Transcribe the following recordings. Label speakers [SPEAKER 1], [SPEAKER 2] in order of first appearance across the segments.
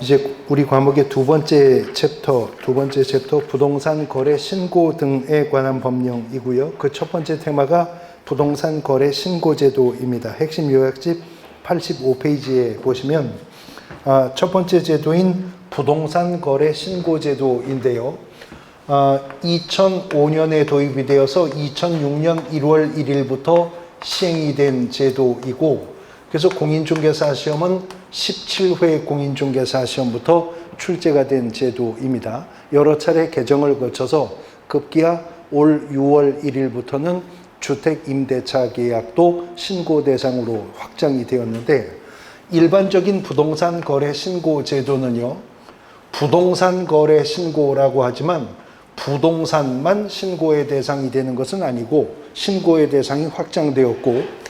[SPEAKER 1] 이제 우리 과목의 두 번째 챕터 부동산 거래 신고 등에 관한 법령이고요. 그 첫 번째 테마가 부동산 거래 신고 제도입니다. 핵심 요약집 85페이지에 보시면 첫 번째 제도인 부동산 거래 신고 제도인데요. 2005년에 도입이 되어서 2006년 1월 1일부터 시행이 된 제도이고, 그래서 공인중개사 시험은 17회 공인중개사 시험부터 출제가 된 제도입니다. 여러 차례 개정을 거쳐서 급기야 올 6월 1일부터는 주택임대차 계약도 신고 대상으로 확장이 되었는데, 일반적인 부동산 거래 신고 제도는요, 부동산 거래 신고라고 하지만 부동산만 신고의 대상이 되는 것은 아니고 신고의 대상이 확장되었고,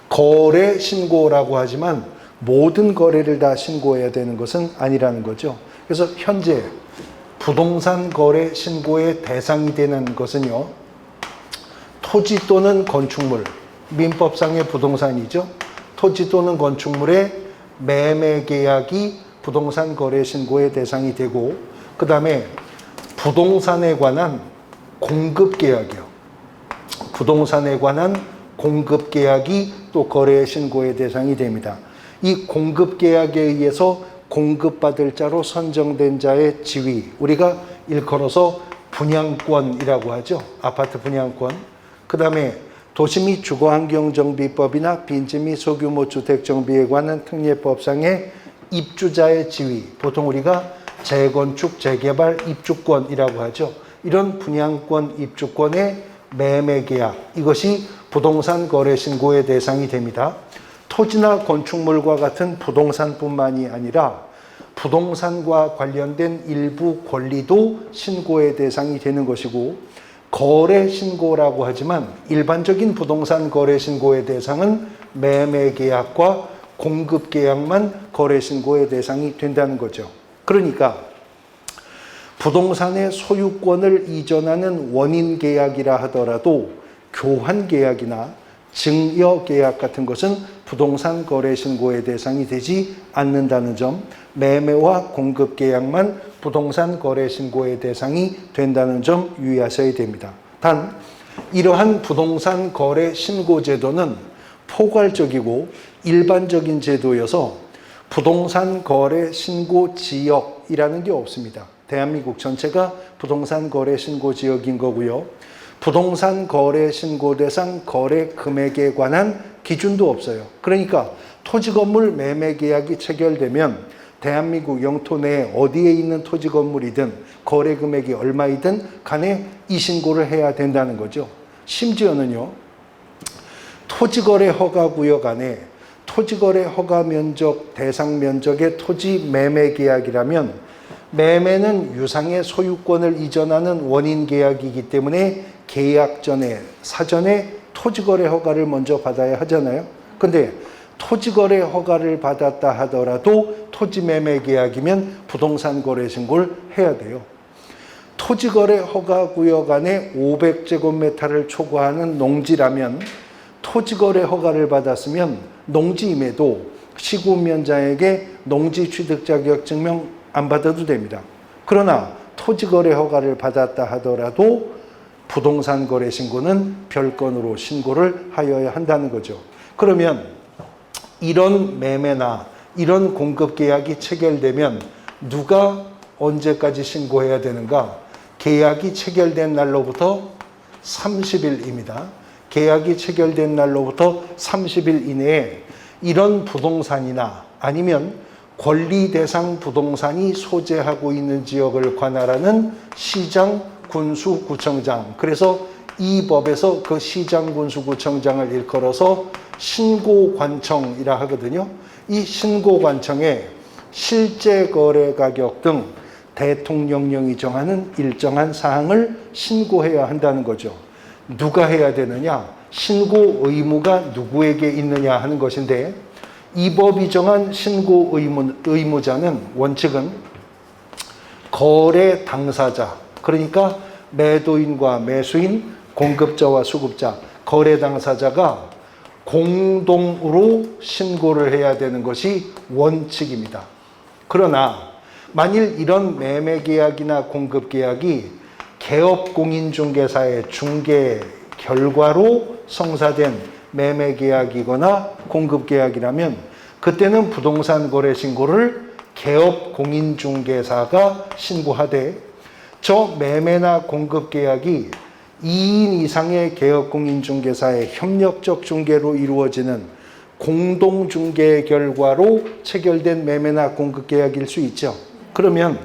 [SPEAKER 1] 거래 신고라고 하지만 모든 거래를 다 신고해야 되는 것은 아니라는 거죠. 그래서 현재 부동산 거래 신고의 대상이 되는 것은요, 토지 또는 건축물, 민법상의 부동산이죠. 토지 또는 건축물의 매매 계약이 부동산 거래 신고의 대상이 되고, 그 다음에 부동산에 관한 공급 계약이요. 부동산에 관한 공급 계약이 또 거래 신고의 대상이 됩니다. 이 공급 계약에 의해서 공급받을 자로 선정된 자의 지위, 우리가 일컬어서 분양권이라고 하죠. 아파트 분양권. 그 다음에 도시 및 주거환경정비법이나 빈지 및 소규모 주택정비에 관한 특례법상의 입주자의 지위, 보통 우리가 재건축, 재개발, 입주권이라고 하죠. 이런 분양권, 입주권의 매매 계약, 이것이 부동산 거래 신고의 대상이 됩니다. 토지나 건축물과 같은 부동산뿐만이 아니라 부동산과 관련된 일부 권리도 신고의 대상이 되는 것이고, 거래 신고라고 하지만 일반적인 부동산 거래 신고의 대상은 매매 계약과 공급 계약만 거래 신고의 대상이 된다는 거죠. 그러니까 부동산의 소유권을 이전하는 원인 계약이라 하더라도 교환 계약이나 증여 계약 같은 것은 부동산 거래 신고의 대상이 되지 않는다는 점, 매매와 공급 계약만 부동산 거래 신고의 대상이 된다는 점 유의하셔야 됩니다. 단, 이러한 부동산 거래 신고 제도는 포괄적이고 일반적인 제도여서 부동산 거래 신고 지역이라는 게 없습니다. 대한민국 전체가 부동산 거래 신고 지역인 거고요. 부동산 거래 신고 대상 거래 금액에 관한 기준도 없어요. 그러니까 토지 건물 매매 계약이 체결되면 대한민국 영토 내에 어디에 있는 토지 건물이든 거래 금액이 얼마이든 간에 이 신고를 해야 된다는 거죠. 심지어는요, 토지거래 허가구역 안에 토지거래 허가 면적, 대상 면적의 토지 매매 계약이라면 매매는 유상의 소유권을 이전하는 원인 계약이기 때문에 계약 전에, 사전에 토지거래 허가를 먼저 받아야 하잖아요. 근데 토지거래 허가를 받았다 하더라도 토지 매매 계약이면 부동산 거래 신고를 해야 돼요. 토지거래 허가 구역 안에 500제곱미터를 초과하는 농지라면 토지거래 허가를 받았으면 농지임에도 시군면자에게 농지 취득 자격 증명 안 받아도 됩니다. 그러나 토지거래 허가를 받았다 하더라도 부동산 거래 신고는 별건으로 신고를 하여야 한다는 거죠. 그러면 이런 매매나 이런 공급 계약이 체결되면 누가 언제까지 신고해야 되는가? 계약이 체결된 날로부터 30일입니다. 계약이 체결된 날로부터 30일 이내에 이런 부동산이나 아니면 권리 대상 부동산이 소재하고 있는 지역을 관할하는 시장, 군수, 구청장, 그래서 이 법에서 그 시장, 군수, 구청장을 일컬어서 신고관청이라 하거든요. 이 신고관청에 실제 거래 가격 등 대통령령이 정하는 일정한 사항을 신고해야 한다는 거죠. 누가 해야 되느냐? 신고 의무가 누구에게 있느냐 하는 것인데, 이 법이 정한 신고 의무자는 원칙은 거래 당사자, 그러니까 매도인과 매수인, 공급자와 수급자, 거래 당사자가 공동으로 신고를 해야 되는 것이 원칙입니다. 그러나 만일 이런 매매 계약이나 공급 계약이 개업 공인중개사의 중개 결과로 성사된 매매 계약이거나 공급 계약이라면 그때는 부동산 거래 신고를 개업 공인중개사가 신고하되, 저 매매나 공급 계약이 2인 이상의 개업 공인중개사의 협력적 중개로 이루어지는 공동중개 결과로 체결된 매매나 공급 계약일 수 있죠. 그러면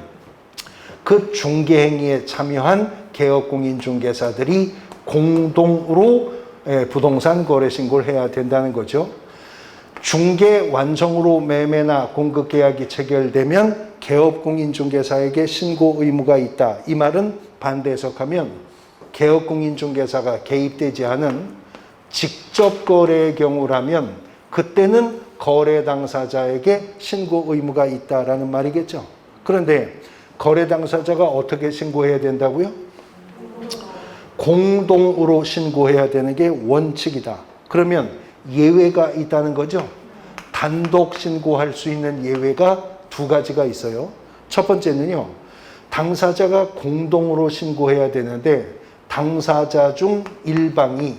[SPEAKER 1] 그 중개 행위에 참여한 개업 공인중개사들이 공동으로 부동산 거래 신고를 해야 된다는 거죠. 중개 완성으로 매매나 공급 계약이 체결되면 개업 공인중개사에게 신고 의무가 있다. 이 말은 반대 해석하면 개업 공인중개사가 개입되지 않은 직접 거래의 경우라면 그때는 거래 당사자에게 신고 의무가 있다라는 말이겠죠. 그런데 거래 당사자가 어떻게 신고해야 된다고요? 공동으로 신고해야 되는 게 원칙이다. 그러면 예외가 있다는 거죠. 단독 신고할 수 있는 예외가 두 가지가 있어요. 첫 번째는요, 당사자가 공동으로 신고해야 되는데 당사자 중 일방이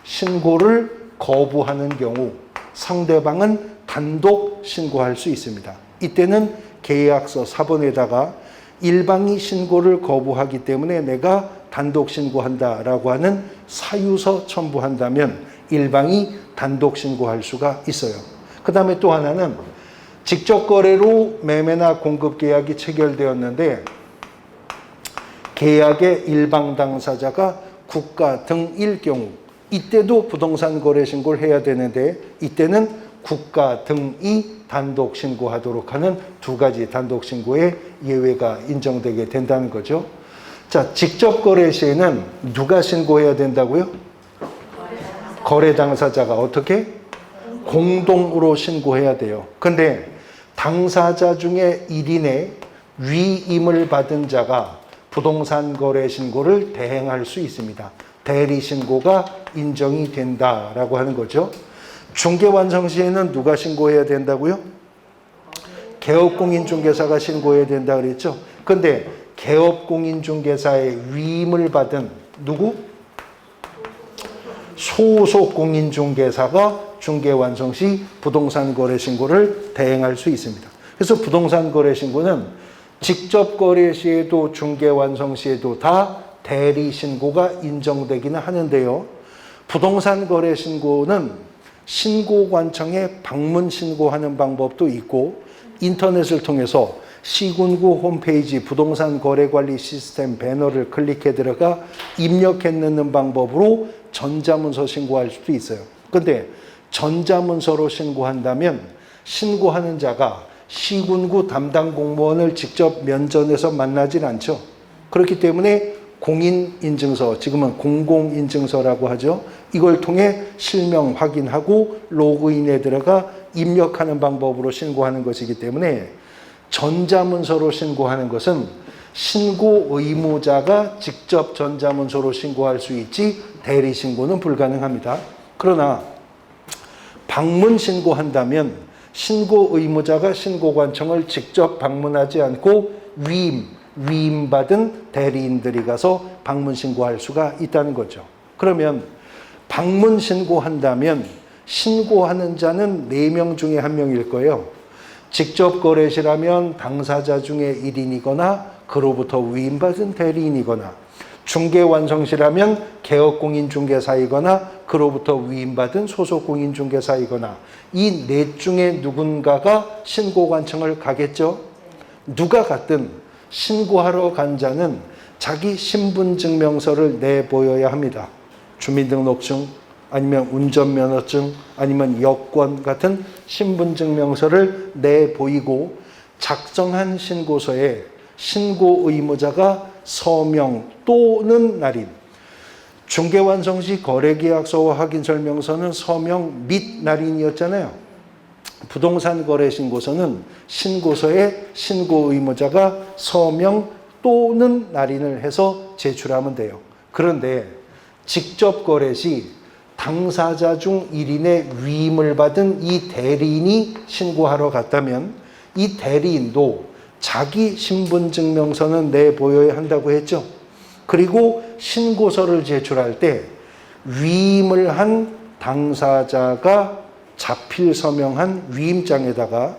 [SPEAKER 1] 신고를 거부하는 경우 상대방은 단독 신고할 수 있습니다. 이때는 계약서 사본에다가 일방이 신고를 거부하기 때문에 내가 단독 신고한다라고 하는 사유서 첨부한다면 일방이 단독 신고할 수가 있어요. 그 다음에 또 하나는 직접 거래로 매매나 공급 계약이 체결되었는데 계약의 일방 당사자가 국가 등일 경우, 이때도 부동산 거래 신고를 해야 되는데 이때는 국가 등이 단독 신고하도록 하는 두 가지 단독 신고의 예외가 인정되게 된다는 거죠. 자, 직접 거래 시에는 누가 신고해야 된다고요? 거래 당사자가 어떻게? 공동으로 신고해야 돼요. 근데 당사자 중에 1인의 위임을 받은 자가 부동산 거래 신고를 대행할 수 있습니다. 대리 신고가 인정이 된다라고 하는 거죠. 중개 완성 시에는 누가 신고해야 된다고요? 개업공인중개사가 신고해야 된다 그랬죠. 근데 개업공인중개사의 위임을 받은 누구? 소속공인중개사가 중개 완성 시 부동산 거래 신고를 대행할 수 있습니다. 그래서 부동산 거래 신고는 직접 거래 시에도 중개 완성 시에도 다 대리 신고가 인정되기는 하는데요. 부동산 거래 신고는 신고관청에 방문 신고하는 방법도 있고 인터넷을 통해서 시군구 홈페이지 부동산 거래관리 시스템 배너를 클릭해 들어가 입력해 넣는 방법으로 전자문서 신고할 수도 있어요. 근데 전자문서로 신고한다면 신고하는 자가 시군구 담당 공무원을 직접 면전에서 만나질 않죠. 그렇기 때문에 공인인증서, 지금은 공공인증서라고 하죠. 이걸 통해 실명 확인하고 로그인에 들어가 입력하는 방법으로 신고하는 것이기 때문에 전자문서로 신고하는 것은 신고 의무자가 직접 전자문서로 신고할 수 있지 대리 신고는 불가능합니다. 그러나 방문 신고한다면 신고 의무자가 신고관청을 직접 방문하지 않고 위임받은 대리인들이 가서 방문 신고할 수가 있다는 거죠. 그러면 방문 신고한다면 신고하는 자는 4명 중에 1명일 거예요. 직접 거래시라면 당사자 중에 1인이거나 그로부터 위임받은 대리인이거나, 중개 완성시라면 개업공인중개사이거나 그로부터 위임받은 소속공인중개사이거나, 이 넷 중에 누군가가 신고관청을 가겠죠. 누가 갔든 신고하러 간 자는 자기 신분증명서를 내보여야 합니다. 주민등록증 아니면 운전면허증 아니면 여권 같은 신분증명서를 내보이고 작성한 신고서에 신고 의무자가 서명 또는 날인, 중개완성 시 거래계약서와 확인설명서는 서명 및 날인이었잖아요. 부동산 거래 신고서는 신고서에 신고 의무자가 서명 또는 날인을 해서 제출하면 돼요. 그런데 직접 거래 시 당사자 중 1인의 위임을 받은 이 대리인이 신고하러 갔다면 이 대리인도 자기 신분증명서는 내보여야 한다고 했죠. 그리고 신고서를 제출할 때 위임을 한 당사자가 자필 서명한 위임장에다가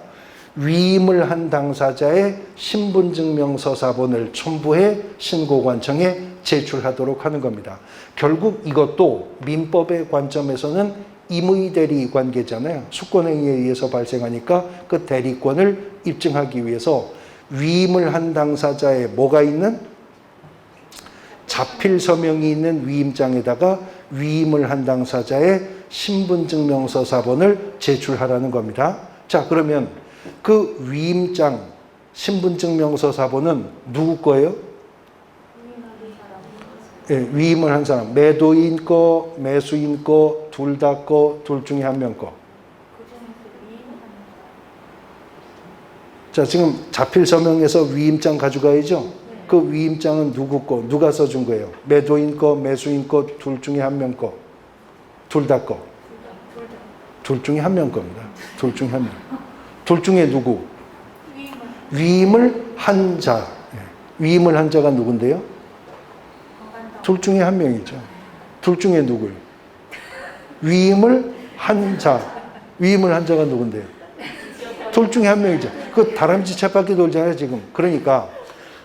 [SPEAKER 1] 위임을 한 당사자의 신분증명서 사본을 첨부해 신고관청에 제출하도록 하는 겁니다. 결국 이것도 민법의 관점에서는 임의대리 관계잖아요. 수권행위에 의해서 발생하니까 그 대리권을 입증하기 위해서 위임을 한 당사자의 뭐가 있는? 자필 서명이 있는 위임장에다가 위임을 한 당사자의 신분증명서 사본을 제출하라는 겁니다. 자, 그러면 그 위임장, 신분증명서 사본은 누구 거예요? 예, 위임을 한 사람. 매도인 거, 매수인 거, 둘 다 거, 둘 중에 한 명 거. 자, 지금 자필 서명에서 위임장 가져가야죠? 그 위임장은 누구 거? 누가 써준 거예요? 매도인 거, 매수인 거, 둘 중에 한 명 거. 둘 다 거. 둘 중에 한 명 겁니다. 둘 중에 한 명. 둘 중에 누구? 위임을 한 자. 위임을 한 자가 누군데요? 둘 중에 한 명이죠. 둘 중에 누구요? 위임을 한 자. 위임을 한 자가 누군데요? 둘 중에 한 명이죠. 그 다람쥐 쳇바퀴 돌잖아요, 지금. 그러니까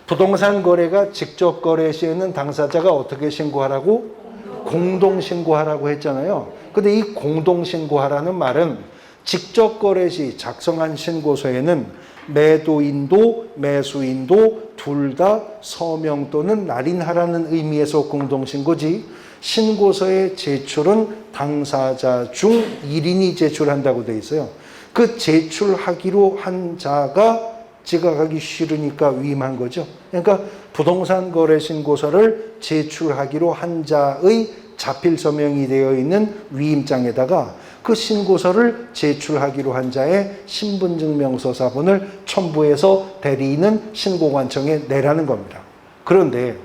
[SPEAKER 1] 부동산 거래가 직접 거래 시에는 당사자가 어떻게 신고하라고? 공동 신고하라고 했잖아요. 근데 이 공동 신고하라는 말은 직접 거래 시 작성한 신고서에는 매도인도 매수인도 둘 다 서명 또는 날인하라는 의미에서 공동 신고지, 신고서의 제출은 당사자 중 1인이 제출한다고 돼 있어요. 그 제출하기로 한 자가 지각하기 싫으니까 위임한 거죠. 그러니까 부동산 거래 신고서를 제출하기로 한 자의 자필 서명이 되어 있는 위임장에다가 그 신고서를 제출하기로 한 자의 신분증명서 사본을 첨부해서 대리인은 신고관청에 내라는 겁니다. 그런데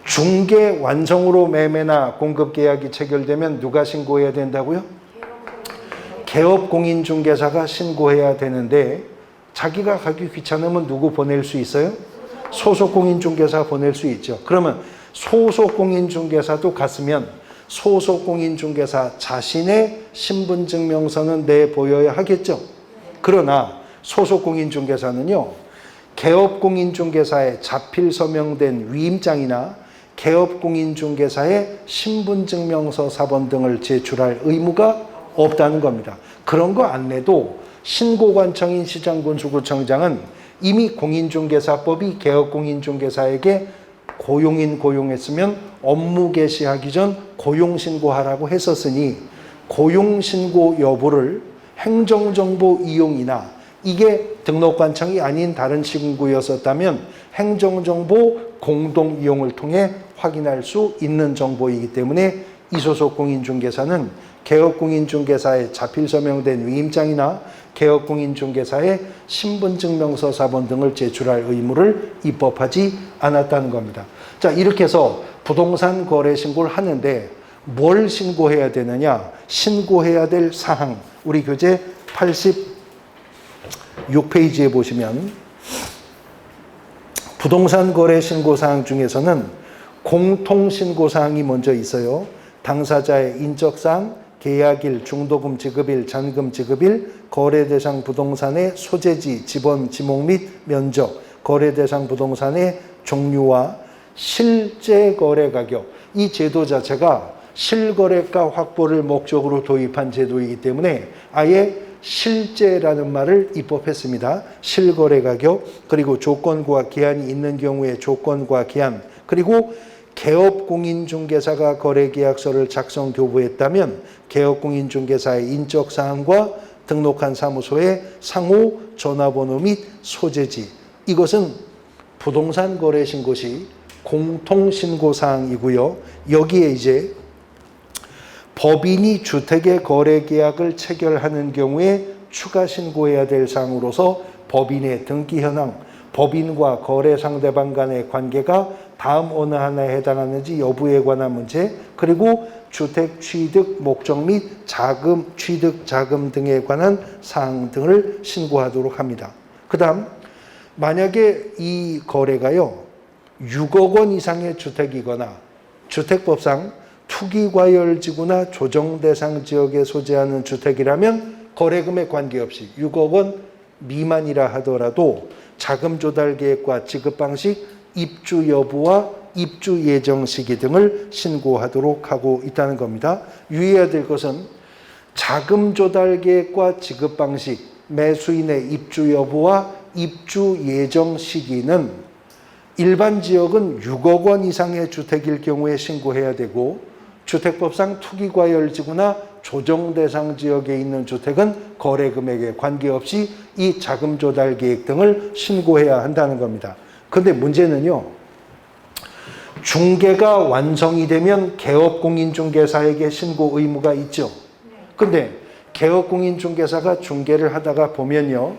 [SPEAKER 1] 중개 완성으로 매매나 공급계약이 체결되면 누가 신고해야 된다고요? 개업공인중개사가 신고해야 되는데 자기가 가기 귀찮으면 누구 보낼 수 있어요? 소속공인중개사 보낼 수 있죠. 그러면 소속공인중개사도 갔으면 소속공인중개사 자신의 신분증명서는 내보여야 하겠죠. 그러나 소속공인중개사는요, 개업공인중개사의 자필 서명된 위임장이나 개업공인중개사의 신분증명서 사본 등을 제출할 의무가 없다는 겁니다. 그런 거 안 내도 신고관청인 시장군수구청장은 이미 공인중개사법이 개업공인중개사에게 고용인 고용했으면 업무 개시하기 전 고용신고하라고 했었으니 고용신고 여부를 행정정보 이용이나 이게 등록관청이 아닌 다른 신고였었다면 행정정보 공동 이용을 통해 확인할 수 있는 정보이기 때문에 이 소속 공인중개사는 개업공인중개사의 자필 서명된 위임장이나 개업공인중개사의 신분증명서 사본 등을 제출할 의무를 입법하지 않았다는 겁니다. 자, 이렇게 해서 부동산 거래 신고를 하는데 뭘 신고해야 되느냐? 신고해야 될 사항. 우리 교재 86페이지에 보시면 부동산 거래 신고 사항 중에서는 공통 신고 사항이 먼저 있어요. 당사자의 인적사항, 계약일, 중도금 지급일, 잔금 지급일, 거래대상 부동산의 소재지, 지번, 지목 및 면적, 거래대상 부동산의 종류와 실제 거래 가격. 이 제도 자체가 실거래가 확보를 목적으로 도입한 제도이기 때문에 아예 실제라는 말을 입법했습니다. 실거래 가격, 그리고 조건과 기한이 있는 경우에 조건과 기한, 그리고 개업공인중개사가 거래계약서를 작성 교부했다면 개업공인중개사의 인적사항과 등록한 사무소의 상호 전화번호 및 소재지. 이것은 부동산 거래 신고 시 공통신고사항이고요. 여기에 이제 법인이 주택의 거래계약을 체결하는 경우에 추가 신고해야 될 사항으로서 법인의 등기 현황, 법인과 거래 상대방 간의 관계가 다음 어느 하나에 해당하는지 여부에 관한 문제, 그리고 주택 취득 목적 및 자금, 취득 자금 등에 관한 사항 등을 신고하도록 합니다. 그 다음 만약에 이 거래가요 6억 원 이상의 주택이거나 주택법상 투기과열지구나 조정대상 지역에 소재하는 주택이라면 거래금에 관계없이 6억 원 미만이라 하더라도 자금 조달 계획과 지급 방식, 입주 여부와 입주 예정 시기 등을 신고하도록 하고 있다는 겁니다. 유의해야 될 것은 자금 조달 계획과 지급 방식, 매수인의 입주 여부와 입주 예정 시기는 일반 지역은 6억 원 이상의 주택일 경우에 신고해야 되고 주택법상 투기과열지구나 조정대상 지역에 있는 주택은 거래금액에 관계없이 이 자금 조달 계획 등을 신고해야 한다는 겁니다. 그런데 문제는요. 중개가 완성이 되면 개업공인중개사에게 신고 의무가 있죠. 근데 개업공인중개사가 중개를 하다가 보면요.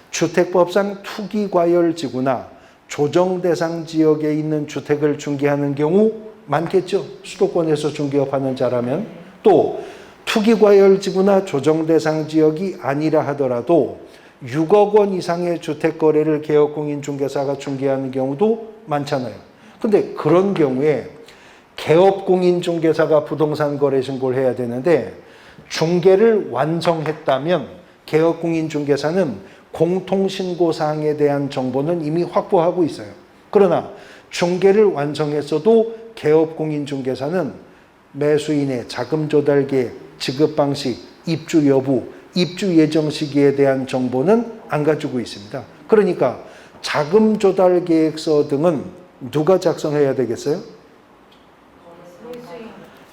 [SPEAKER 1] 주택법상 투기과열지구나 조정대상 지역에 있는 주택을 중개하는 경우 많겠죠. 수도권에서 중개업하는 자라면. 또 투기과열지구나 조정대상 지역이 아니라 하더라도 6억 원 이상의 주택거래를 개업공인중개사가 중개하는 경우도 많잖아요. 근데 그런 경우에 개업공인중개사가 부동산 거래 신고를 해야 되는데 중개를 완성했다면 개업공인중개사는 공통신고사항에 대한 정보는 이미 확보하고 있어요. 그러나 중개를 완성했어도 개업공인중개사는 매수인의 자금 조달 계획, 지급 방식, 입주 여부, 입주 예정 시기에 대한 정보는 안 가지고 있습니다. 그러니까 자금 조달 계획서 등은 누가 작성해야 되겠어요?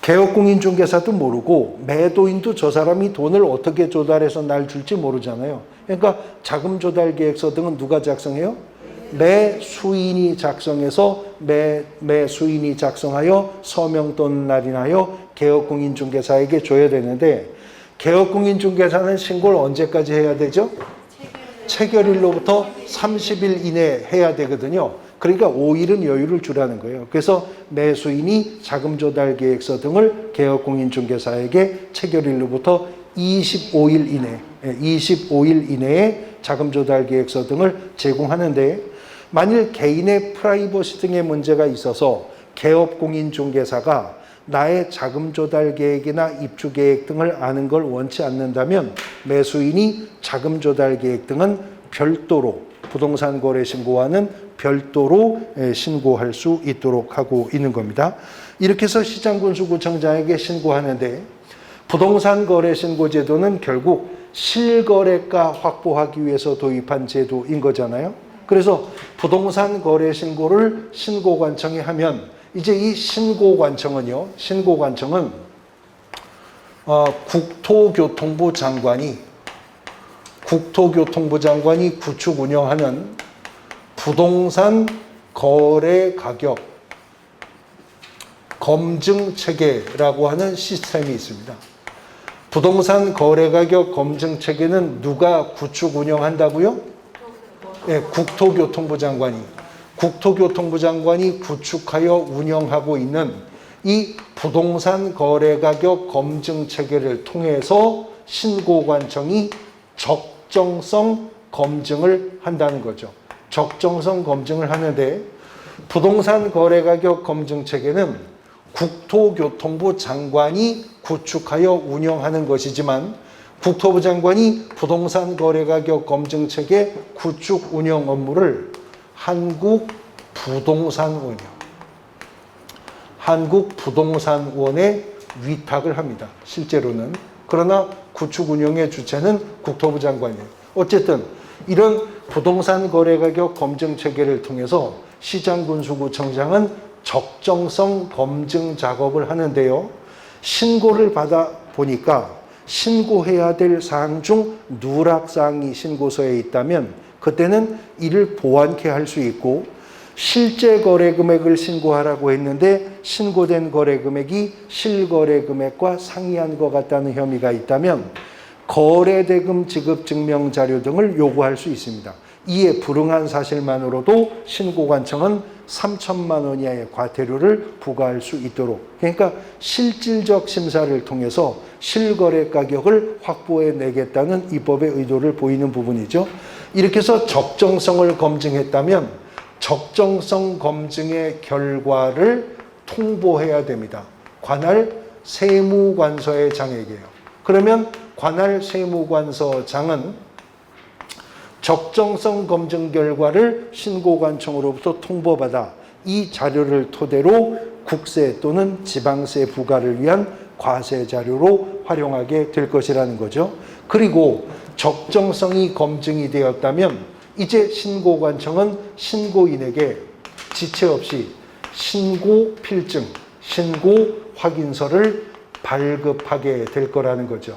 [SPEAKER 1] 개업공인중개사도 모르고 매도인도 저 사람이 돈을 어떻게 조달해서 날 줄지 모르잖아요. 그러니까 자금 조달 계획서 등은 누가 작성해요? 매수인이 작성해서 매수인이 작성하여 서명 또는 날인하여 개업공인중개사에게 줘야 되는데 개업공인중개사는 신고를 언제까지 해야 되죠? 체결일로부터 30일 이내에 해야 되거든요. 그러니까 5일은 여유를 주라는 거예요. 그래서 매수인이 자금 조달 계획서 등을 개업공인중개사에게 체결일로부터 25일 이내에 자금 조달 계획서 등을 제공하는데 만일 개인의 프라이버시 등의 문제가 있어서 개업공인중개사가 나의 자금 조달 계획이나 입주 계획 등을 아는 걸 원치 않는다면 매수인이 자금 조달 계획 등은 별도로 부동산 거래 신고와는 별도로 신고할 수 있도록 하고 있는 겁니다. 이렇게 해서 시장군수구청장에게 신고하는데 부동산 거래 신고 제도는 결국 실거래가 확보하기 위해서 도입한 제도인 거잖아요. 그래서 부동산 거래 신고를 신고관청에 하면 이제 이 신고관청은 국토교통부 장관이 구축 운영하는 부동산 거래 가격 검증 체계라고 하는 시스템이 있습니다. 부동산 거래 가격 검증 체계는 누가 구축 운영한다고요? 네, 국토교통부 장관이 구축하여 운영하고 있는 이 부동산 거래 가격 검증 체계를 통해서 신고관청이 적정성 검증을 한다는 거죠. 적정성 검증을 하는데 부동산 거래 가격 검증 체계는 국토교통부 장관이 구축하여 운영하는 것이지만 국토부 장관이 부동산 거래 가격 검증 체계 구축 운영 업무를 한국부동산원에 위탁을 합니다. 실제로는. 그러나 구축 운영의 주체는 국토부 장관이에요. 어쨌든 이런 부동산 거래 가격 검증 체계를 통해서 시장군수구청장은 적정성 검증 작업을 하는데요. 신고를 받아 보니까 신고해야 될 사항 중 누락사항이 신고서에 있다면 그때는 이를 보완케 할 수 있고 실제 거래 금액을 신고하라고 했는데 신고된 거래 금액이 실거래 금액과 상이한 것 같다는 혐의가 있다면 거래대금 지급 증명 자료 등을 요구할 수 있습니다. 이에 불응한 사실만으로도 신고관청은 3천만 원 이하의 과태료를 부과할 수 있도록, 그러니까 실질적 심사를 통해서 실거래 가격을 확보해 내겠다는 입법의 의도를 보이는 부분이죠. 이렇게 해서 적정성을 검증했다면 적정성 검증의 결과를 통보해야 됩니다. 관할 세무관서장에게요. 그러면 관할 세무관서장은 적정성 검증 결과를 신고관청으로부터 통보받아 이 자료를 토대로 국세 또는 지방세 부과를 위한 과세 자료로 활용하게 될 것이라는 거죠. 그리고 적정성이 검증이 되었다면 이제 신고관청은 신고인에게 지체 없이 신고 필증, 신고 확인서를 발급하게 될 거라는 거죠.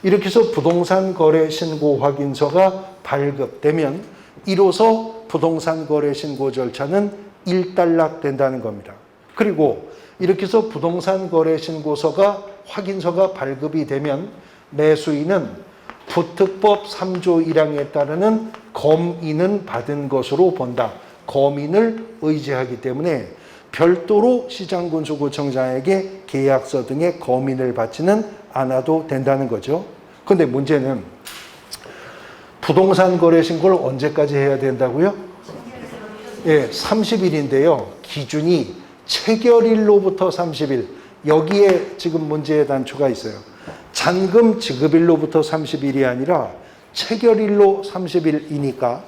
[SPEAKER 1] 이렇게 해서 부동산 거래 신고 확인서가 발급되면 이로써 부동산 거래 신고 절차는 일단락된다는 겁니다. 그리고 이렇게 해서 부동산 거래 신고서가 확인서가 발급이 되면 매수인은 부특법 3조 1항에 따르는 검인은 받은 것으로 본다. 검인을 의지하기 때문에 별도로 시장군수구청장에게 계약서 등의 검인을 받지는 않아도 된다는 거죠. 그런데 문제는 부동산 거래 신고를 언제까지 해야 된다고요? 예, 30일인데요. 기준이 체결일로부터 30일. 여기에 지금 문제의 단초가 있어요. 잔금 지급일로부터 30일이 아니라 체결일로 30일이니까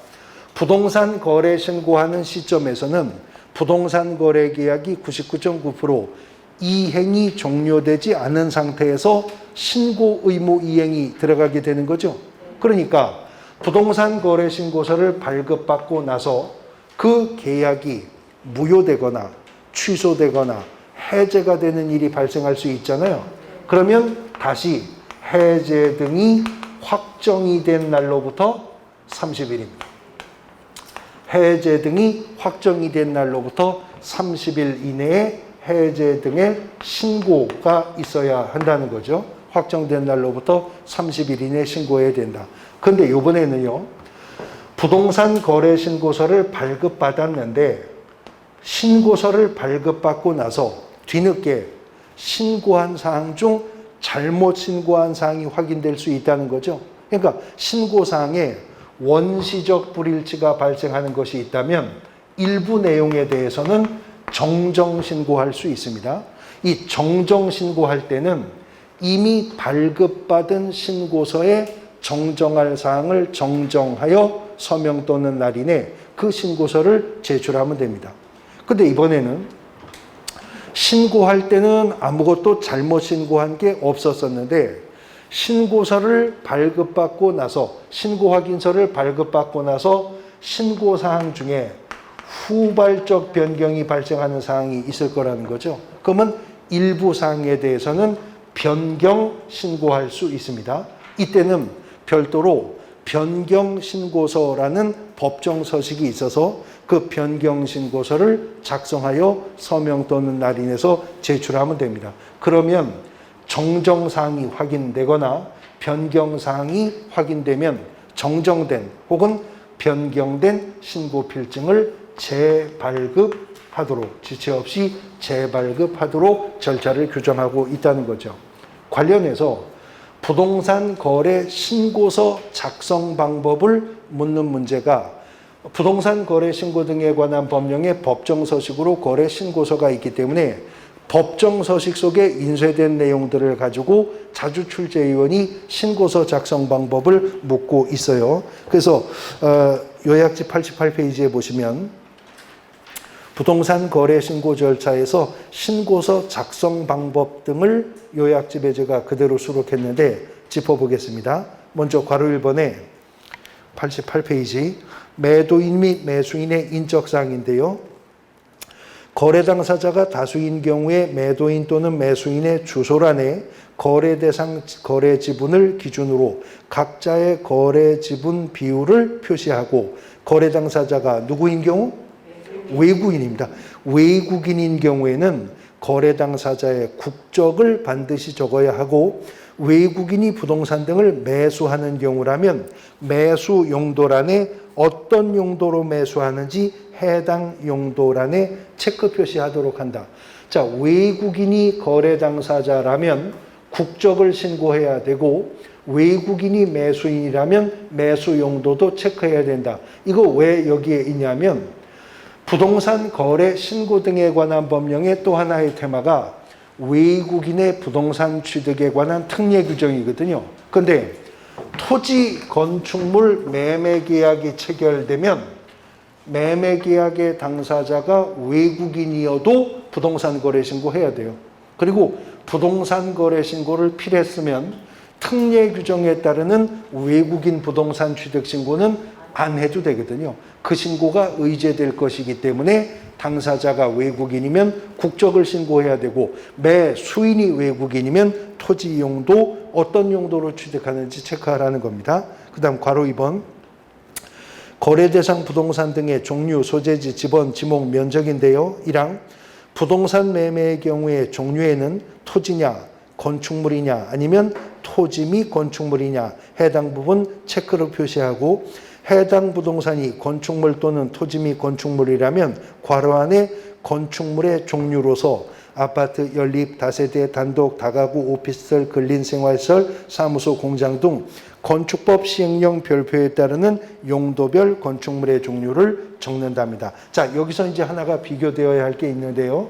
[SPEAKER 1] 부동산 거래 신고하는 시점에서는 부동산 거래 계약이 99.9% 이행이 종료되지 않은 상태에서 신고 의무 이행이 들어가게 되는 거죠. 그러니까 부동산 거래 신고서를 발급받고 나서 그 계약이 무효되거나 취소되거나 해제가 되는 일이 발생할 수 있잖아요. 그러면 다시 해제 등이 확정이 된 날로부터 30일입니다. 해제 등이 확정이 된 날로부터 30일 이내에 해제 등의 신고가 있어야 한다는 거죠. 확정된 날로부터 30일 이내에 신고해야 된다. 그런데 이번에는요, 부동산 거래 신고서를 발급받았는데 신고서를 발급받고 나서 뒤늦게 신고한 사항 중 잘못 신고한 사항이 확인될 수 있다는 거죠. 그러니까 신고사항에 원시적 불일치가 발생하는 것이 있다면 일부 내용에 대해서는 정정신고할 수 있습니다. 이 정정신고할 때는 이미 발급받은 신고서에 정정할 사항을 정정하여 서명 또는 날인해 그 신고서를 제출하면 됩니다. 근데 이번에는 신고할 때는 아무것도 잘못 신고한 게 없었었는데 신고서를 발급받고 나서 신고 확인서를 발급받고 나서 신고사항 중에 후발적 변경이 발생하는 사항이 있을 거라는 거죠. 그러면 일부 사항에 대해서는 변경 신고할 수 있습니다. 이때는 별도로 변경 신고서라는 법정 서식이 있어서 그 변경 신고서를 작성하여 서명 또는 날인해서 제출하면 됩니다. 그러면 정정 사항이 확인되거나 변경 사항이 확인되면 정정된 혹은 변경된 신고 필증을 재발급하도록, 지체 없이 재발급하도록 절차를 규정하고 있다는 거죠. 관련해서 부동산 거래 신고서 작성 방법을 묻는 문제가 부동산 거래 신고 등에 관한 법령의 법정 서식으로 거래 신고서가 있기 때문에 법정 서식 속에 인쇄된 내용들을 가지고 자주 출제위원이 신고서 작성 방법을 묻고 있어요. 그래서 요약지 88페이지에 보시면 부동산 거래 신고 절차에서 신고서 작성 방법 등을 요약집에 제가 그대로 수록했는데 짚어보겠습니다. 먼저 괄호 1번에 88페이지 매도인 및 매수인의 인적사항인데요. 거래 당사자가 다수인 경우에 매도인 또는 매수인의 주소란에 거래 대상 거래 지분을 기준으로 각자의 거래 지분 비율을 표시하고 거래 당사자가 누구인 경우? 외국인입니다. 외국인인 경우에는 거래 당사자의 국적을 반드시 적어야 하고 외국인이 부동산 등을 매수하는 경우라면 매수 용도란에 어떤 용도로 매수하는지 해당 용도란에 체크 표시하도록 한다. 자, 외국인이 거래 당사자라면 국적을 신고해야 되고 외국인이 매수인이라면 매수 용도도 체크해야 된다. 이거 왜 여기에 있냐면 부동산 거래 신고 등에 관한 법령의 또 하나의 테마가 외국인의 부동산 취득에 관한 특례 규정이거든요. 근데 토지 건축물 매매 계약이 체결되면 매매 계약의 당사자가 외국인이어도 부동산 거래 신고해야 돼요. 그리고 부동산 거래 신고를 필요했으면 특례 규정에 따르는 외국인 부동산 취득 신고는 안 해도 되거든요. 그 신고가 의제될 것이기 때문에 당사자가 외국인이면 국적을 신고해야 되고 매수인이 외국인이면 토지 용도 어떤 용도로 취득하는지 체크하라는 겁니다. 그 다음 괄호 2번 거래 대상 부동산 등의 종류, 소재지, 지번, 지목, 면적인데요. 1항 부동산 매매의 경우에 종류에는 토지냐, 건축물이냐 아니면 토지 및 건축물이냐 해당 부분 체크로 표시하고 해당 부동산이 건축물 또는 토지 및 건축물이라면 괄호 안에 건축물의 종류로서 아파트, 연립, 다세대, 단독, 다가구, 오피스텔, 근린생활시설, 사무소, 공장 등 건축법 시행령 별표에 따르는 용도별 건축물의 종류를 적는답니다. 자, 여기서 이제 하나가 비교되어야 할 게 있는데요.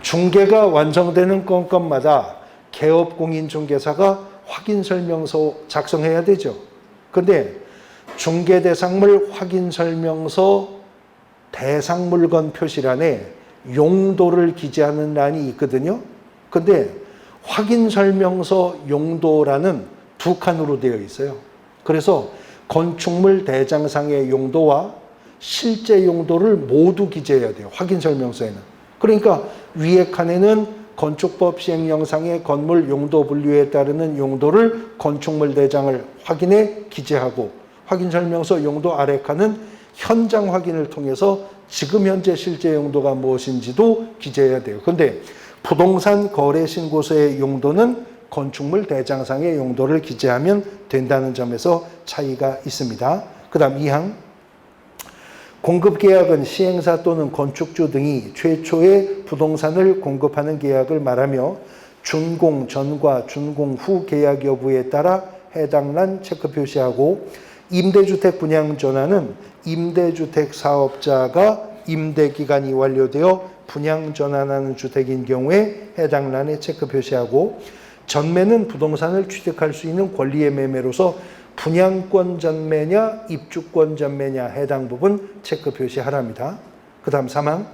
[SPEAKER 1] 중개가 완성되는 건건마다 개업공인중개사가 확인설명서 작성해야 되죠. 근데 중개대상물 확인설명서 대상물건 표시란에 용도를 기재하는 란이 있거든요. 근데 확인설명서 용도란은 두 칸으로 되어 있어요. 그래서 건축물 대장상의 용도와 실제 용도를 모두 기재해야 돼요. 확인설명서에는. 그러니까 위에 칸에는 건축법 시행령상의 건물 용도 분류에 따르는 용도를 건축물 대장을 확인해 기재하고 확인설명서 용도 아래 칸은 현장 확인을 통해서 지금 현재 실제 용도가 무엇인지도 기재해야 돼요. 그런데 부동산 거래 신고서의 용도는 건축물 대장상의 용도를 기재하면 된다는 점에서 차이가 있습니다. 그 다음 2항 공급계약은 시행사 또는 건축주 등이 최초의 부동산을 공급하는 계약을 말하며 준공 전과 준공 후 계약 여부에 따라 해당 란 체크 표시하고 임대주택 분양 전환은 임대주택 사업자가 임대기간이 완료되어 분양 전환하는 주택인 경우에 해당 란에 체크 표시하고 전매는 부동산을 취득할 수 있는 권리의 매매로서 분양권 전매냐 입주권 전매냐 해당 부분 체크 표시하랍니다. 그 다음 3항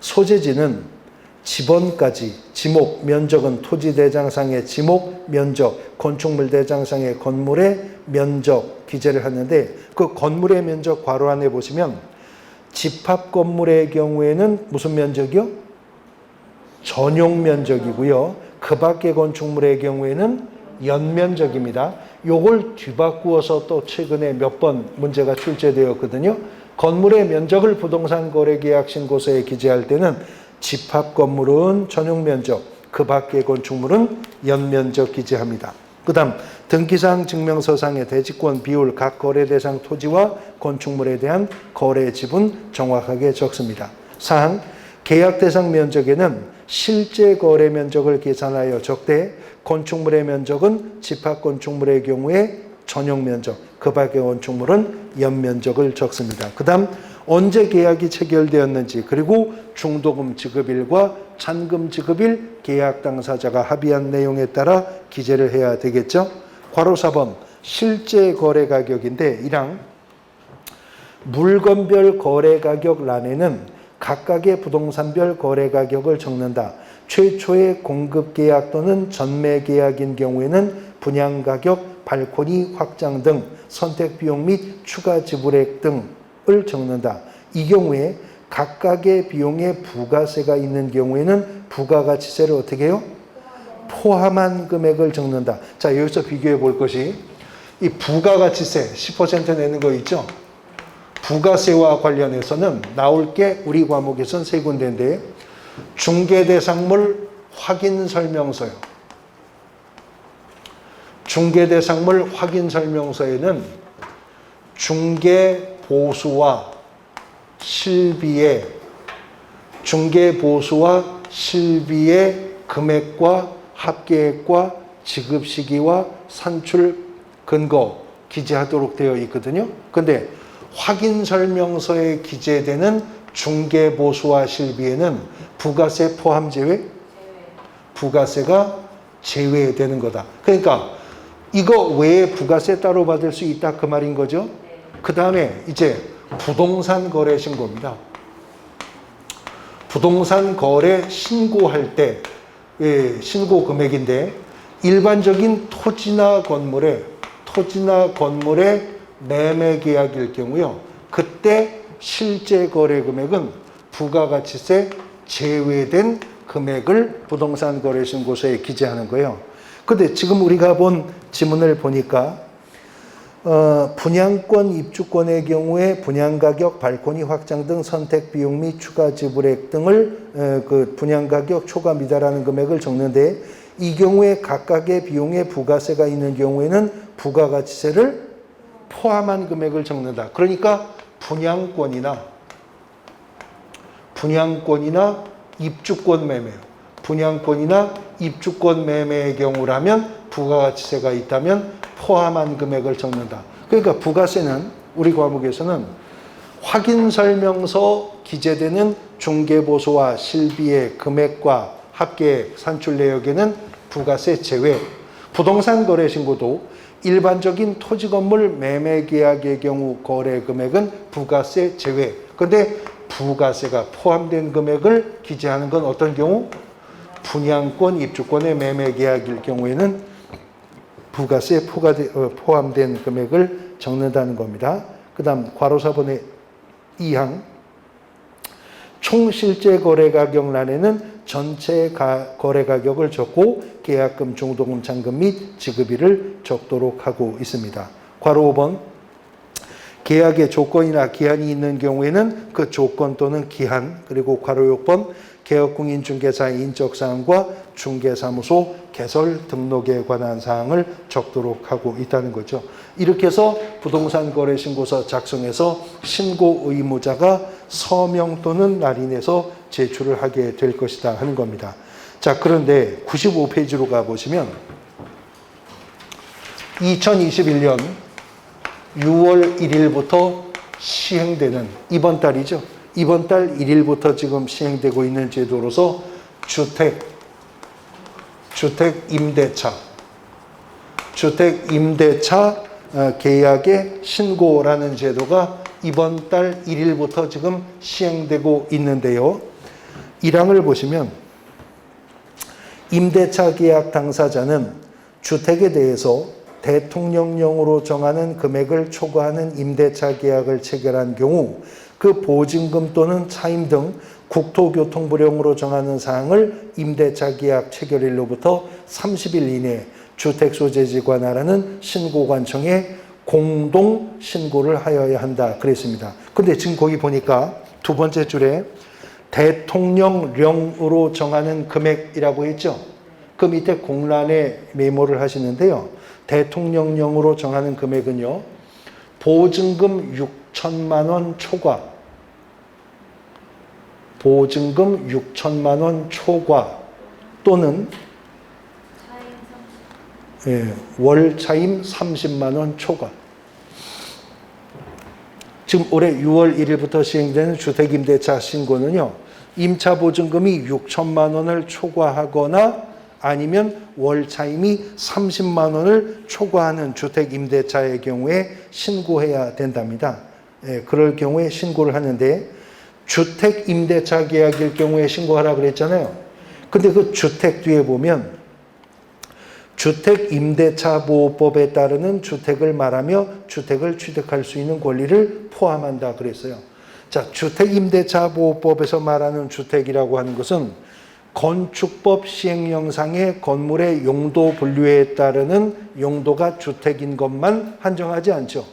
[SPEAKER 1] 소재지는 지번까지 지목, 면적은 토지 대장상의 지목, 면적, 건축물 대장상의 건물의 면적 기재를 하는데 그 건물의 면적 괄호 안에 보시면 집합 건물의 경우에는 무슨 면적이요? 전용 면적이고요. 그 밖의 건축물의 경우에는 연면적입니다. 요걸 뒤바꾸어서 또 최근에 몇 번 문제가 출제되었거든요. 건물의 면적을 부동산 거래 계약 신고서에 기재할 때는 집합 건물은 전용 면적, 그 밖의 건축물은 연면적 기재합니다. 그 다음 등기사항 증명서상의 대지권 비율 각 거래 대상 토지와 건축물에 대한 거래 지분 정확하게 적습니다. 사항 계약 대상 면적에는 실제 거래 면적을 계산하여 적되 건축물의 면적은 집합 건축물의 경우에 전용 면적, 그 밖의 건축물은 연면적을 적습니다. 그 다음 언제 계약이 체결되었는지 그리고 중도금 지급일과 잔금 지급일 계약 당사자가 합의한 내용에 따라 기재를 해야 되겠죠. 괄호 4번 실제 거래 가격인데 1항 물건별 거래 가격 란에는 각각의 부동산별 거래 가격을 적는다. 최초의 공급 계약 또는 전매 계약인 경우에는 분양 가격, 발코니 확장 등 선택 비용 및 추가 지불액 등을 적는다. 이 경우에 각각의 비용에 부가세가 있는 경우에는 부가가치세를 어떻게 해요? 포함한 금액을 적는다. 자, 여기서 비교해 볼 것이 이 부가가치세 10% 내는 거 있죠? 부가세와 관련해서는 나올 게 우리 과목에선 세 군데인데 중개대상물 확인설명서요. 중개대상물 확인설명서에는 중개보수와 실비의 금액과 합계액과 지급 시기와 산출 근거 기재하도록 되어 있거든요. 근데 확인설명서에 기재되는 중개보수와 실비에는 부가세 포함 제외? 부가세가 제외되는 거다. 그러니까 이거 외에 부가세 따로 받을 수 있다 그 말인 거죠. 그 다음에 이제 부동산 거래 신고입니다. 부동산 거래 신고할 때 신고 금액인데 일반적인 토지나 건물의 매매 계약일 경우요. 그때 실제 거래 금액은 부가가치세 제외된 금액을 부동산 거래 신고서에 기재하는 거예요. 근데 지금 우리가 본 지문을 보니까 분양권, 입주권의 경우에 분양가격, 발코니 확장 등 선택 비용 및 추가 지불액 등을 그 분양가격 초과 미달하는 금액을 적는데 이 경우에 각각의 비용에 부가세가 있는 경우에는 부가가치세를 포함한 금액을 적는다. 그러니까 분양권이나 입주권 매매, 분양권이나 입주권 매매의 경우라면 부가가치세가 있다면 포함한 금액을 적는다. 그러니까 부가세는 우리 과목에서는 확인설명서 기재되는 중개보수와 실비의 금액과 합계액, 산출 내역에는 부가세 제외, 부동산 거래 신고도 일반적인 토지 건물 매매 계약의 경우 거래 금액은 부가세 제외. 그런데 부가세가 포함된 금액을 기재하는 건 어떤 경우? 분양권, 입주권의 매매 계약일 경우에는 부가세에 포함된 금액을 적는다는 겁니다. 그 다음 괄호 4번의 2항 총 실제 거래 가격란에는 전체 거래 가격을 적고 계약금, 중도금, 잔금 및 지급일을 적도록 하고 있습니다. 괄호 5번 계약의 조건이나 기한이 있는 경우에는 그 조건 또는 기한, 그리고 괄호 6번 개업공인중개사의 인적사항과 중개사무소 개설 등록에 관한 사항을 적도록 하고 있다는 거죠. 이렇게 해서 부동산 거래 신고서 작성해서 신고 의무자가 서명 또는 날인해서 제출을 하게 될 것이다 하는 겁니다. 자, 그런데 95페이지로 가보시면 2021년 6월 1일부터 시행되는 이번 달이죠. 이번 달 1일부터 지금 시행되고 있는 제도로서 주택임대차 계약의 신고라는 제도가 이번 달 1일부터 지금 시행되고 있는데요. 1항을 보시면 임대차 계약 당사자는 주택에 대해서 대통령령으로 정하는 금액을 초과하는 임대차 계약을 체결한 경우 그 보증금 또는 차임 등 국토교통부령으로 정하는 사항을 임대차 계약 체결일로부터 30일 이내에 주택소재지 관할하는 신고관청에 공동 신고를 하여야 한다 그랬습니다. 근데 지금 거기 보니까 두 번째 줄에 대통령령으로 정하는 금액이라고 했죠. 그 밑에 공란에 메모를 하시는데요. 대통령령으로 정하는 금액은요. 보증금 6천만 원 초과, 보증금 6천만 원 초과 또는 월 차임 30만 원 초과. 지금 올해 6월 1일부터 시행되는 주택임대차 신고는요. 임차 보증금이 6천만 원을 초과하거나 아니면 월 차임이 30만 원을 초과하는 주택임대차의 경우에 신고해야 된답니다. 그럴 경우에 신고를 하는데 주택임대차 계약일 경우에 신고하라 그랬잖아요. 근데 그 주택 뒤에 보면 주택임대차보호법에 따르는 주택을 말하며 주택을 취득할 수 있는 권리를 포함한다 그랬어요. 자, 주택임대차보호법에서 말하는 주택이라고 하는 것은 건축법 시행령상의 건물의 용도 분류에 따르는 용도가 주택인 것만 한정하지 않죠.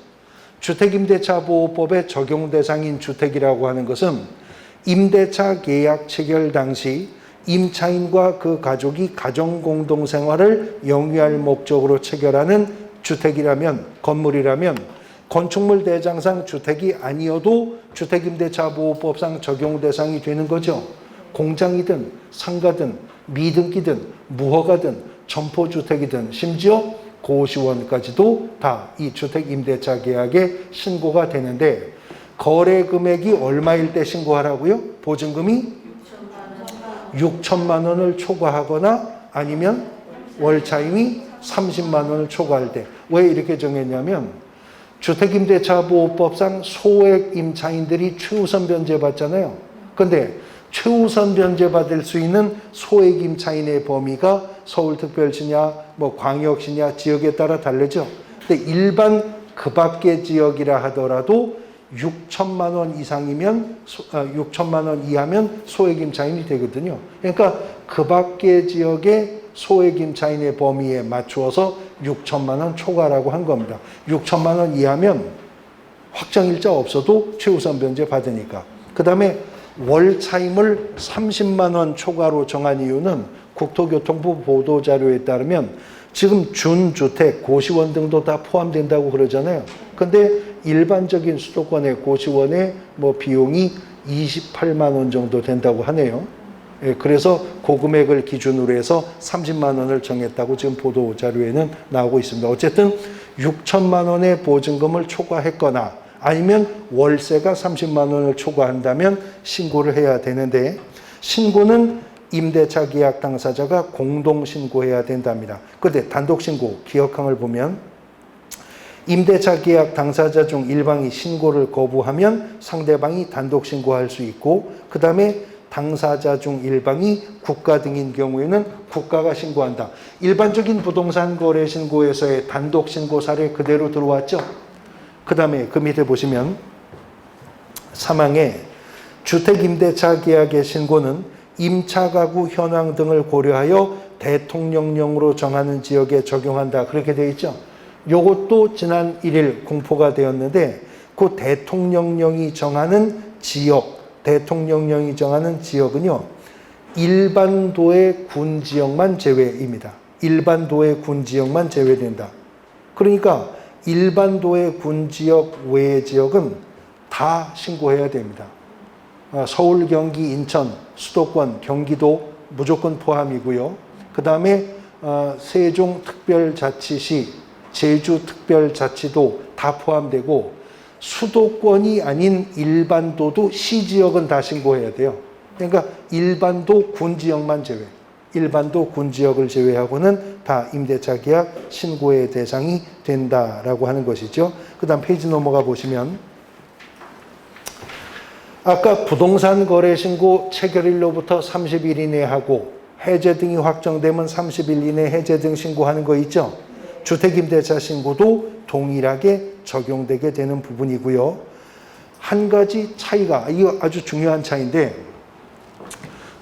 [SPEAKER 1] 주택임대차보호법의 적용 대상인 주택이라고 하는 것은 임대차 계약 체결 당시 임차인과 그 가족이 가정공동생활을 영위할 목적으로 체결하는 주택이라면, 건물이라면 건축물 대장상 주택이 아니어도 주택임대차보호법상 적용 대상이 되는 거죠. 공장이든 상가든 미등기든 무허가든 점포주택이든 심지어 고시원까지도 다 이 주택임대차 계약에 신고가 되는데, 거래 금액이 얼마일 때 신고하라고요? 보증금이 6천만 원을 초과하거나 아니면 월차임이 30만 원을 초과할 때. 왜 이렇게 정했냐면 주택임대차보호법상 소액 임차인들이 최우선 변제받잖아요. 근데 최우선 변제받을 수 있는 소액 임차인의 범위가 서울특별시냐 뭐 광역시냐 지역에 따라 다르죠. 근데 일반 그 밖의 지역이라 하더라도 6천만 원 이상이면 6천만 원 이하면 소액 임차인이 되거든요. 그러니까 그 밖의 지역의 소액 임차인의 범위에 맞추어서 6천만 원 초과라고 한 겁니다. 6천만 원 이하면 확정일자 없어도 최우선 변제 받으니까. 그 다음에 월 차임을 30만 원 초과로 정한 이유는 국토교통부 보도자료에 따르면 지금 준주택, 고시원 등도 다 포함된다고 그러잖아요. 근데 일반적인 수도권의 고시원의 뭐 비용이 28만 원 정도 된다고 하네요. 예, 그래서 그 금액을 기준으로 해서 30만 원을 정했다고 지금 보도자료에는 나오고 있습니다. 어쨌든 6천만 원의 보증금을 초과했거나 아니면 월세가 30만 원을 초과한다면 신고를 해야 되는데, 신고는 임대차 계약 당사자가 공동 신고해야 된답니다. 그런데 단독 신고 기억항을 보면 임대차 계약 당사자 중 일방이 신고를 거부하면 상대방이 단독 신고할 수 있고, 그 다음에 당사자 중 일방이 국가 등인 경우에는 국가가 신고한다. 일반적인 부동산 거래 신고에서의 단독 신고 사례 그대로 들어왔죠. 그 다음에 그 밑에 보시면 3항에 주택임대차 계약의 신고는 임차가구 현황 등을 고려하여 대통령령으로 정하는 지역에 적용한다. 그렇게 되어 있죠. 이것도 지난 1일 공포가 되었는데, 그 대통령령이 정하는 지역, 대통령령이 정하는 지역은요, 일반도의 군지역만 제외입니다. 일반도의 군지역만 제외된다. 그러니까 일반도의 군지역 외의 지역은 다 신고해야 됩니다. 서울, 경기, 인천, 수도권, 경기도 무조건 포함이고요. 그 다음에 세종특별자치시, 제주특별자치도 다 포함되고, 수도권이 아닌 일반도도 시지역은 다 신고해야 돼요. 그러니까 일반도 군지역만 제외, 일반도 군지역을 제외하고는 다 임대차 계약 신고의 대상이 된다라고 하는 것이죠. 그 다음 페이지 넘어가 보시면 아까 부동산 거래 신고 체결일로부터 30일 이내 하고 해제 등이 확정되면 30일 이내 해제 등 신고하는 거 있죠. 주택임대차 신고도 동일하게 적용되게 되는 부분이고요. 한 가지 차이가, 이거 아주 중요한 차이인데,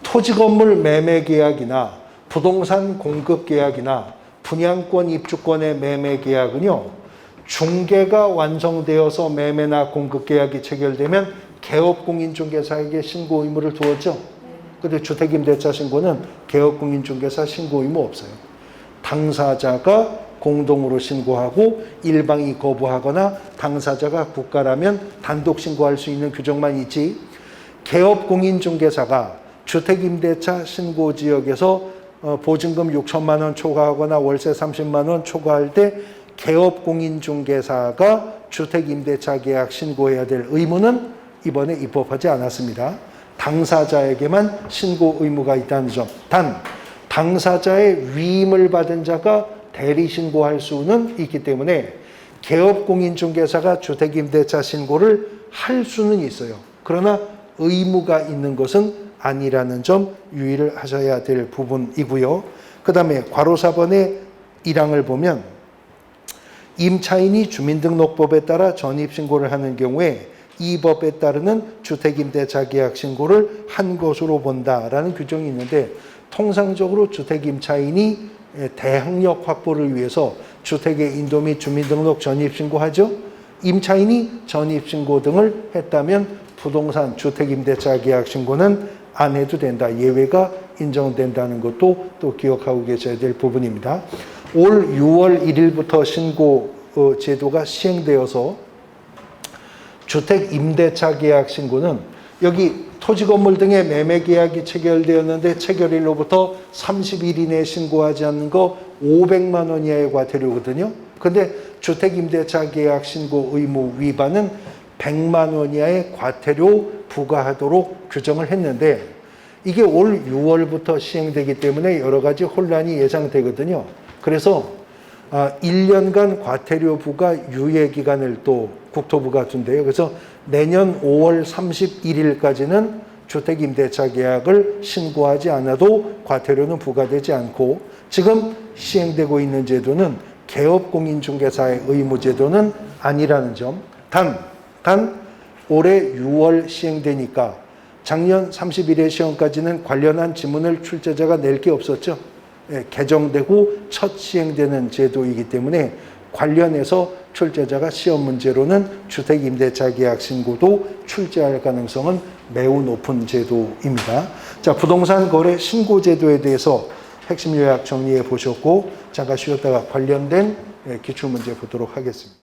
[SPEAKER 1] 토지건물 매매 계약이나 부동산 공급 계약이나 분양권 입주권의 매매 계약은요, 중개가 완성되어서 매매나 공급 계약이 체결되면 개업공인중개사에게 신고 의무를 두었죠. 그런데 주택임대차 신고는 개업공인중개사 신고 의무 없어요. 당사자가 공동으로 신고하고 일방이 거부하거나 당사자가 국가라면 단독 신고할 수 있는 규정만 있지, 개업공인중개사가 주택임대차 신고지역에서 보증금 6천만 원 초과하거나 월세 30만 원 초과할 때 개업공인중개사가 주택임대차 계약 신고해야 될 의무는 이번에 입법하지 않았습니다. 당사자에게만 신고 의무가 있다는 점. 단, 당사자의 위임을 받은 자가 대리 신고할 수는 있기 때문에 개업공인중개사가 주택임대차 신고를 할 수는 있어요. 그러나 의무가 있는 것은 아니라는 점 유의를 하셔야 될 부분이고요. 그 다음에 괄호 4번의 1항을 보면 임차인이 주민등록법에 따라 전입신고를 하는 경우에 이 법에 따르는 주택임대차 계약 신고를 한 것으로 본다라는 규정이 있는데, 통상적으로 주택임차인이 대항력 확보를 위해서 주택의 인도 및 주민등록 전입신고하죠. 임차인이 전입신고 등을 했다면 부동산 주택임대차 계약 신고는 안 해도 된다. 예외가 인정된다는 것도 또 기억하고 계셔야 될 부분입니다. 올 6월 1일부터 신고 제도가 시행되어서 주택임대차 계약 신고는 여기 토지 건물 등의 매매 계약이 체결되었는데 체결일로부터 30일 이내에 신고하지 않는 거 500만 원 이하의 과태료거든요. 근데 주택임대차 계약 신고 의무 위반은 100만 원 이하의 과태료 부과하도록 규정을 했는데 이게 올 6월부터 시행되기 때문에 여러 가지 혼란이 예상되거든요. 그래서 1년간 과태료 부과 유예 기간을 또 국토부가 둔대요. 그래서 내년 5월 31일까지는 주택임대차 계약을 신고하지 않아도 과태료는 부과되지 않고 지금 시행되고 있는 제도는 개업공인중개사의 의무제도는 아니라는 점. 단 올해 6월 시행되니까 작년 30일의 시험까지는 관련한 지문을 출제자가 낼 게 없었죠. 개정되고 첫 시행되는 제도이기 때문에 관련해서 출제자가 시험 문제로는 주택임대차 계약 신고도 출제할 가능성은 매우 높은 제도입니다. 자, 부동산 거래 신고 제도에 대해서 핵심 요약 정리해 보셨고 잠깐 쉬었다가 관련된 기출문제 보도록 하겠습니다.